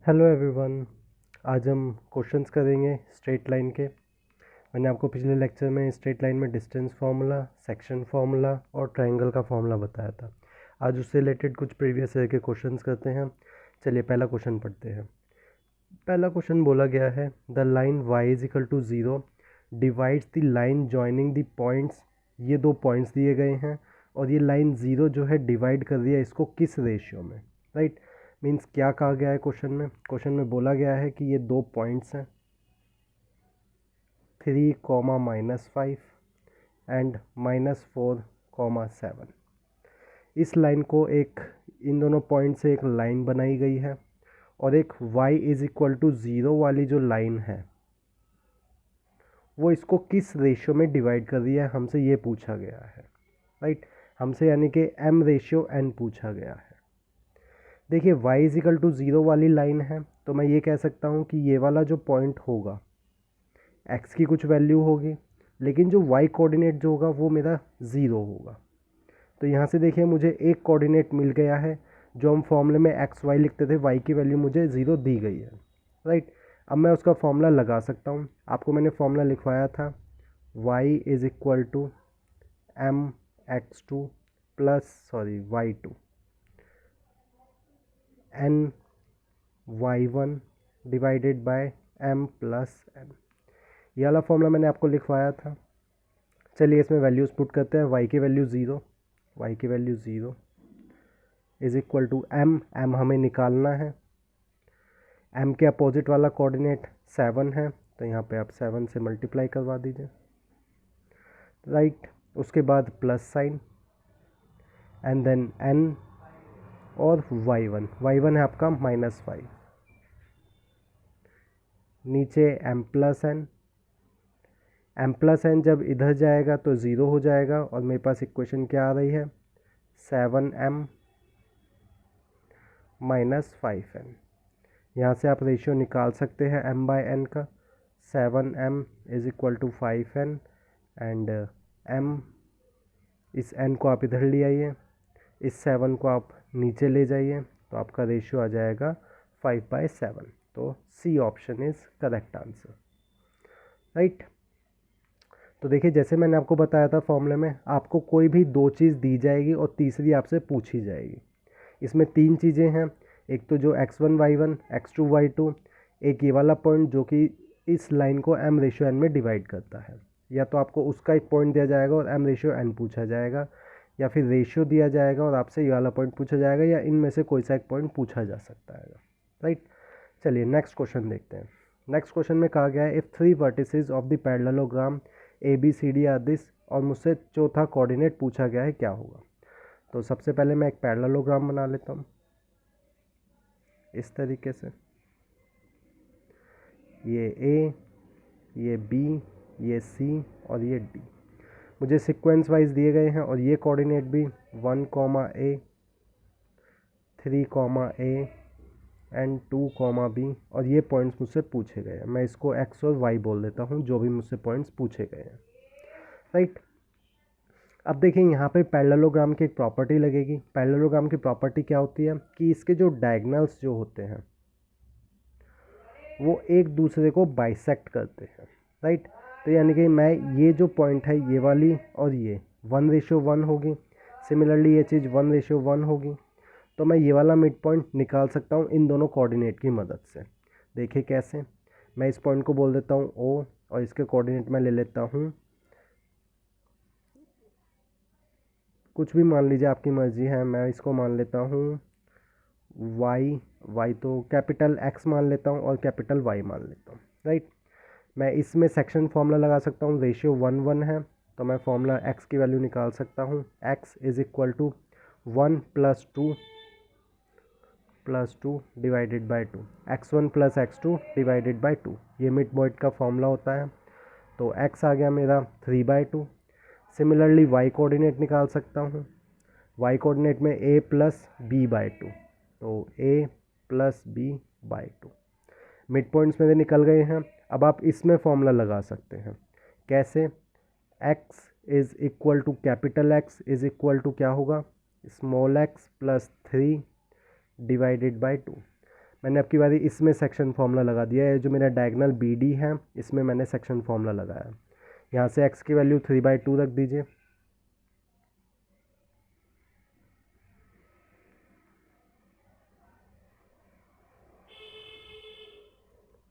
Hello everyone. आज हम questions करेंगे स्ट्रेट लाइन के। मैंने आपको पिछले लेक्चर में स्ट्रेट लाइन में डिस्टेंस फार्मूला, सेक्शन फार्मूला और ट्रायंगल का फार्मूला बताया था। आज उससे रिलेटेड कुछ प्रीवियस ईयर के क्वेश्चंस करते हैं। चलिए पहला क्वेश्चन पढ़ते हैं। पहला क्वेश्चन बोला गया है the line y is equal to 0 divides the line joining the points. ये दो पॉइंट्स दिए गए हैं और ये लाइन 0 जो है डिवाइड कर रही है इसको किस रेशियो में, राइट। मीन्स क्या कहा गया है क्वेश्चन में बोला गया है कि ये दो पॉइंट्स हैं 3, -5 एंड -4, 7। इस लाइन को इन दोनों पॉइंट से एक लाइन बनाई गई है और एक y इज इक्वल टू 0 वाली जो लाइन है वो इसको किस रेशियो में डिवाइड कर रही है, हमसे ये पूछा गया है, राइट। हमसे यानी कि m/n पूछा गया है। देखिए y इज इक्वल टू 0 वाली लाइन है तो मैं ये कह सकता हूँ कि ये वाला जो पॉइंट होगा x की कुछ वैल्यू होगी, लेकिन जो y कोऑर्डिनेट जो होगा वो मेरा 0 होगा। तो यहाँ से देखिए मुझे एक कोऑर्डिनेट मिल गया है। जो हम फॉर्मूले में एक्स वाई लिखते थे y की वैल्यू मुझे 0 दी गई है, राइट। अब मैं उसका फॉर्मूला लगा सकता हूँ। आपको मैंने फॉर्मूला लिखवाया था y is equal to mx2 plus y2 ny1 divided by m plus n। ये वाला फॉर्मूला मैंने आपको लिखवाया था। चलिए इसमें वैल्यूज़ पुट करते हैं। y की value 0 is equal to m हमें निकालना है। m के अपोजिट वाला कोऑर्डिनेट 7 है तो यहाँ पे आप 7 से मल्टीप्लाई करवा दीजिए, राइट। उसके बाद plus sign and then n और y1 है आपका -5। नीचे m प्लस n जब इधर जाएगा तो 0 हो जाएगा और मेरे पास इक्वेशन क्या आ रही है 7m -5n। यहाँ से आप रेशियो निकाल सकते हैं m/n का। 7m is equal to 5n and m, इस n को आप इधर ले आइए, इस 7 को आप नीचे ले जाइए तो आपका रेशियो आ जाएगा 5/7। तो C option is correct answer, right. तो देखिए जैसे मैंने आपको बताया था फॉर्मूले में, आपको कोई भी दो चीज़ दी जाएगी और तीसरी आपसे पूछी जाएगी। इसमें तीन चीज़ें हैं, एक तो जो x1 y1 x2 y2, एक ये वाला पॉइंट जो कि इस लाइन को m/n में डिवाइड करता है। या तो आपको उसका एक पॉइंट दिया जाएगा और m/n पूछा जाएगा, या फिर रेशियो दिया जाएगा और आपसे ये वाला पॉइंट पूछा जाएगा, या इनमें से कोई सा एक पॉइंट पूछा जा सकता है, राइट। चलिए नेक्स्ट क्वेश्चन देखते हैं। नेक्स्ट क्वेश्चन में कहा गया है if 3 vertices of the parallelogram ABCD are this, और मुझसे चौथा कोऑर्डिनेट पूछा गया है क्या होगा। तो सबसे पहले मैं एक पैरेललोग्राम बना लेता हूँ इस तरीके से। ये A, ये B, ये C और ये D मुझे सीक्वेंस वाइज दिए गए हैं, और ये कोऑर्डिनेट भी 1, A 3, A एंड 2, B, और ये पॉइंट्स मुझसे पूछे गए हैं। मैं इसको x और y बोल देता हूँ जो भी मुझसे पॉइंट्स पूछे गए हैं, राइट। अब देखिए यहाँ पे पैरेललोग्राम की एक प्रॉपर्टी लगेगी। पैरेललोग्राम की प्रॉपर्टी क्या होती है कि इसके जो डायगोनल्स जो होते हैं वो एक दूसरे को बाइसेक्ट करते हैं, राइट। तो यानी कि मैं ये जो पॉइंट है ये वाली और ये 1:1 होगी, सिमिलरली ये चीज़ 1:1 होगी। तो मैं ये वाला मिड पॉइंट निकाल सकता हूँ इन दोनों कोऑर्डिनेट की मदद से। देखिए कैसे, मैं इस पॉइंट को बोल देता हूँ O और इसके कोऑर्डिनेट मैं ले लेता हूँ कुछ भी, मान लीजिए आपकी मर्ज़ी है। मैं इसको मान लेता हूँ y तो कैपिटल X मान लेता हूँ और कैपिटल Y मान लेता हूँ, राइट। मैं इसमें सेक्शन फार्मूला लगा सकता हूँ, रेशियो 1:1 है तो मैं फार्मूला x की वैल्यू निकाल सकता हूँ। x is equal to 1 + 2 divided by 2, x1 + x2 divided by 2, ये मिड पॉइंट का फॉर्मूला होता है। तो x आ गया मेरा 3/2। सिमिलरली y कोऑर्डिनेट निकाल सकता हूँ। y कोऑर्डिनेट में a + b/2, तो a + b/2। मिड पॉइंट्स मेरे निकल गए हैं। अब आप इसमें फॉर्मूला लगा सकते हैं। कैसे, x is equal to capital X is equal to क्या होगा, स्मॉल x + 3 डिवाइडेड बाय 2। मैंने अब की बारी इसमें सेक्शन फॉर्मूला लगा दिया है। जो मेरा डायगोनल बी डी है इसमें मैंने सेक्शन फॉर्मूला लगाया। यहाँ से x की वैल्यू 3/2 रख दीजिए,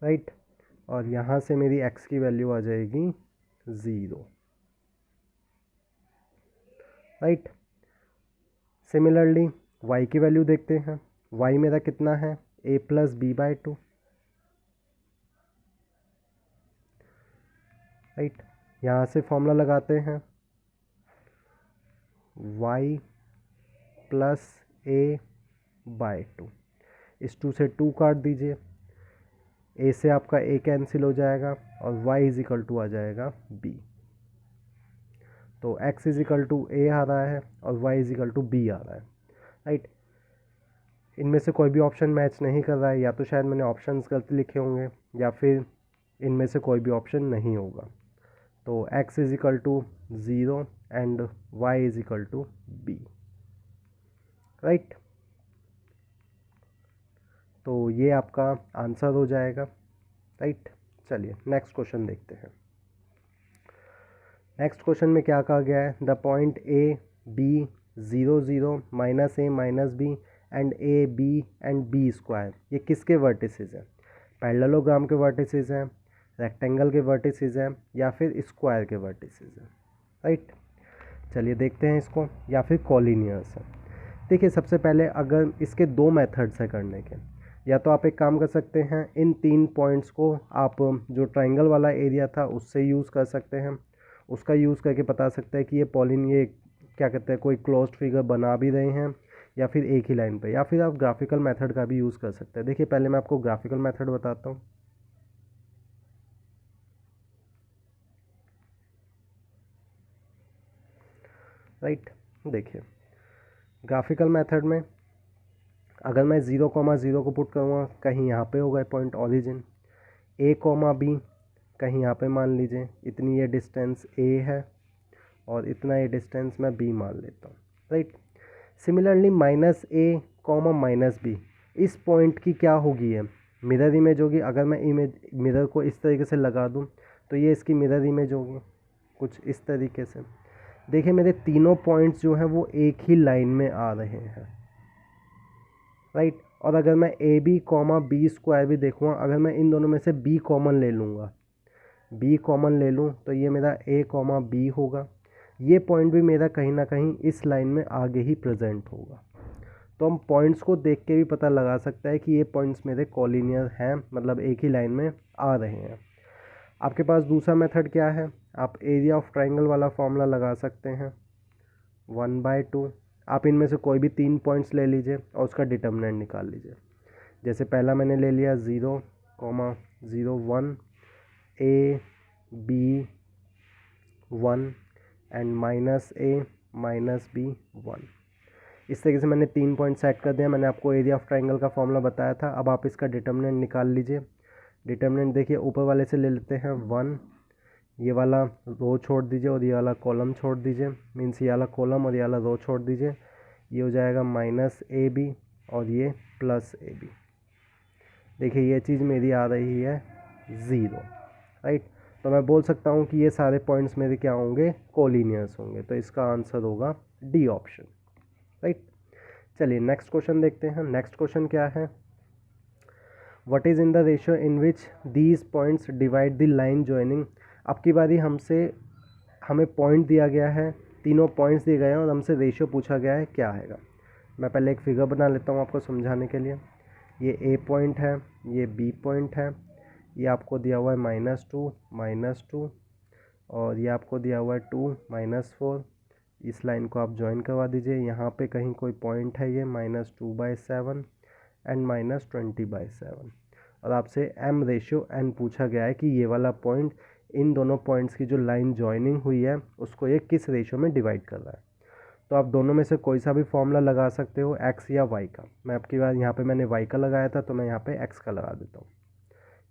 राइट। और यहाँ से मेरी x की वैल्यू आ जाएगी 0, राइट। सिमिलरली y की वैल्यू देखते हैं। y मेरा कितना है, a+b/2, राइट। यहाँ से फॉर्मूला लगाते हैं, y + a/2। इस 2 से 2 काट दीजिए, a से आपका a कैंसिल हो जाएगा और y = आ जाएगा b। तो x = a आ रहा है और y = b आ रहा है, राइट। इनमें से कोई भी ऑप्शन मैच नहीं कर रहा है, या तो शायद मैंने ऑप्शंस गलत लिखे होंगे या फिर इनमें से कोई भी ऑप्शन नहीं होगा। तो x = 0 and y = b, right. तो ये आपका आंसर हो जाएगा, राइट। चलिए नेक्स्ट क्वेश्चन देखते हैं। नेक्स्ट क्वेश्चन में क्या कहा गया है, the point a b 0 0 -a -b and a b and b square, ये किसके वर्टिसेस हैं? पैरेललोग्राम के वर्टिसेस हैं, रेक्टेंगल के वर्टिसेस हैं, या फिर स्क्वायर के वर्टिसेस हैं, राइट। चलिए देखते हैं इसको, या फिर कॉलिनियर्स है। देखिए सबसे पहले अगर इसके 2 मेथड्स हैं करने के, या तो आप एक काम कर सकते हैं, इन 3 पॉइंट्स को आप जो ट्राइंगल वाला एरिया था उससे यूज़ कर सकते हैं, उसका यूज़ करके बता सकते हैं कि ये क्या कहते हैं, कोई क्लोज्ड फिगर बना भी रहे हैं या फिर एक ही लाइन पे, या फिर आप ग्राफिकल मेथड का भी यूज़ कर सकते हैं। देखिए पहले मैं आपको ग्राफिकल मेथड बताता हूँ। राइट, देखिए ग्राफिकल मेथड में अगर मैं 0,0 को पुट करूँगा, कहीं यहाँ पे होगा पॉइंट ओरिजिन, a, b कहीं यहाँ पे मान लीजिए इतनी ये डिस्टेंस a है और इतना ये डिस्टेंस मैं b मान लेता हूँ, राइट। सिमिलरली -a, -b इस पॉइंट की क्या होगी, है मिरर इमेज होगी। अगर मैं मिरर को इस तरीके से लगा दूँ तो ये इसकी मिरर इमेज होगी कुछ इस तरीके से। देखिए मेरे तीनों पॉइंट्स जो हैं वो एक ही लाइन में आ रहे हैं, राइट। और अगर मैं a b, b स्क्वायर भी देखूँगा, अगर मैं इन दोनों में से b कॉमन ले लूँगा, b कॉमन ले लूँ तो ये मेरा a, b होगा। ये पॉइंट भी मेरा कहीं ना कहीं इस लाइन में आगे ही प्रेजेंट होगा। तो हम पॉइंट्स को देख के भी पता लगा सकता है कि ये पॉइंट्स मेरे कॉलिनियर हैं, मतलब एक ही लाइन में आ रहे हैं। आपके पास दूसरा मेथड क्या है, आप एरिया ऑफ ट्राइंगल वाला फॉर्मूला लगा सकते हैं, 1/2। आप इनमें से कोई भी 3 पॉइंट्स ले लीजिए और उसका डिटर्मिनेंट निकाल लीजिए। जैसे पहला मैंने ले लिया 0, 0 1, a b 1 and -a -b 1। इस तरीके से मैंने 3 पॉइंट सेट कर दिया। मैंने आपको एरिया ऑफ ट्राइंगल का फॉर्मूला बताया था। अब आप इसका डिटर्मिनेंट निकाल लीजिए। डिटर्मिनेंट देखिए ऊपर वाले से ले लेते हैं 1, ये वाला रो छोड़ दीजिए और ये वाला कॉलम छोड़ दीजिए, मीन्स ये वाला कॉलम और ये वाला रो छोड़ दीजिए। ये हो जाएगा -ab और ये +ab। देखिए ये चीज़ मेरी आ रही है 0, राइट। तो मैं बोल सकता हूँ कि ये सारे पॉइंट्स मेरे क्या होंगे, कोलिनियर्स होंगे। तो इसका आंसर होगा डी ऑप्शन, राइट। चलिए नेक्स्ट क्वेश्चन देखते हैं। नेक्स्ट क्वेश्चन क्या है, what is in the ratio in which these points divide the line joining. अब की बारी हमें पॉइंट दिया गया है, तीनों पॉइंट्स दिए गए हैं और हमसे रेशियो पूछा गया है क्या आएगा। मैं पहले एक फिगर बना लेता हूँ आपको समझाने के लिए। ये ए पॉइंट है, ये बी पॉइंट है, ये आपको दिया हुआ है -2 और ये आपको दिया हुआ है 2 -4। इस लाइन को आप ज्वाइन करवा दीजिए। यहाँ पे कहीं कोई पॉइंट है, ये -2/7 एंड -20/7। और आपसे m रेशियो n पूछा गया है कि ये वाला पॉइंट इन दोनों पॉइंट्स की जो लाइन जॉइनिंग हुई है उसको ये किस रेशियो में डिवाइड कर रहा है। तो आप दोनों में से कोई सा भी फॉर्मूला लगा सकते हो, x या y का। मैं आपकी बार यहाँ पे मैंने y का लगाया था तो मैं यहाँ पे x का लगा देता हूँ।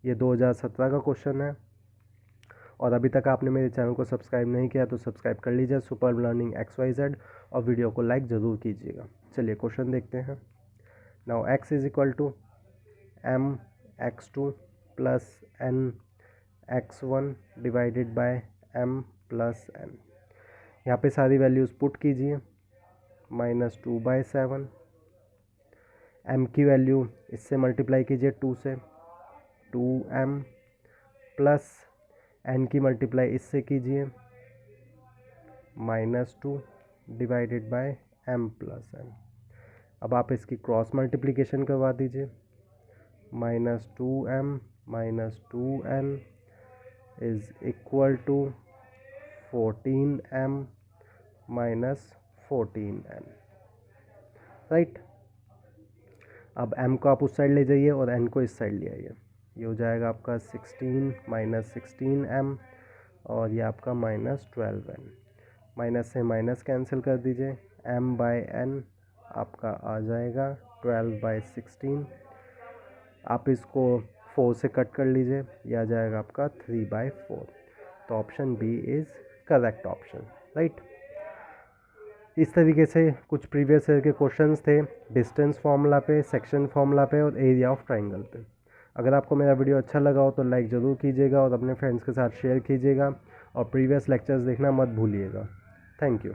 ये 2017 का क्वेश्चन है और अभी तक आपने मेरे चैनल को सब्सक्राइब नहीं किया तो सब्सक्राइब कर लीजिए, सुपर लर्निंग XYZ, और वीडियो को लाइक ज़रूर कीजिएगा। चलिए क्वेश्चन देखते हैं। Now x m x two plus n x one divided by m plus n. यहाँ पे सारी वैल्यूज़ पुट कीजिए, -2/7। एम की वैल्यू इससे मल्टीप्लाई कीजिए 2 से, 2m प्लस एन की मल्टीप्लाई इससे कीजिए -2 divided by m plus n। अब आप इसकी क्रॉस मल्टीप्लिकेशन करवा दीजिए, -2m -2n is equal to 14m -14n, right. अब m को आप उस साइड ले जाइए और n को इस साइड ले आइए, ये हो जाएगा आपका 16 -16m और ये आपका -12n। माइनस से माइनस कैंसिल कर दीजिए, m/n आपका आ जाएगा 12/16। आप इसको 4 से कट कर लीजिए, यह आ जाएगा आपका 3/4। तो option B is correct option, right. इस तरीके से कुछ प्रीवियस ईयर के क्वेश्चंस थे डिस्टेंस फार्मूला पे, सेक्शन फार्मूला पे और एरिया ऑफ ट्राइंगल पे। अगर आपको मेरा वीडियो अच्छा लगा हो तो लाइक ज़रूर कीजिएगा और अपने फ्रेंड्स के साथ शेयर कीजिएगा और प्रीवियस लेक्चर्स देखना मत भूलिएगा। Thank you.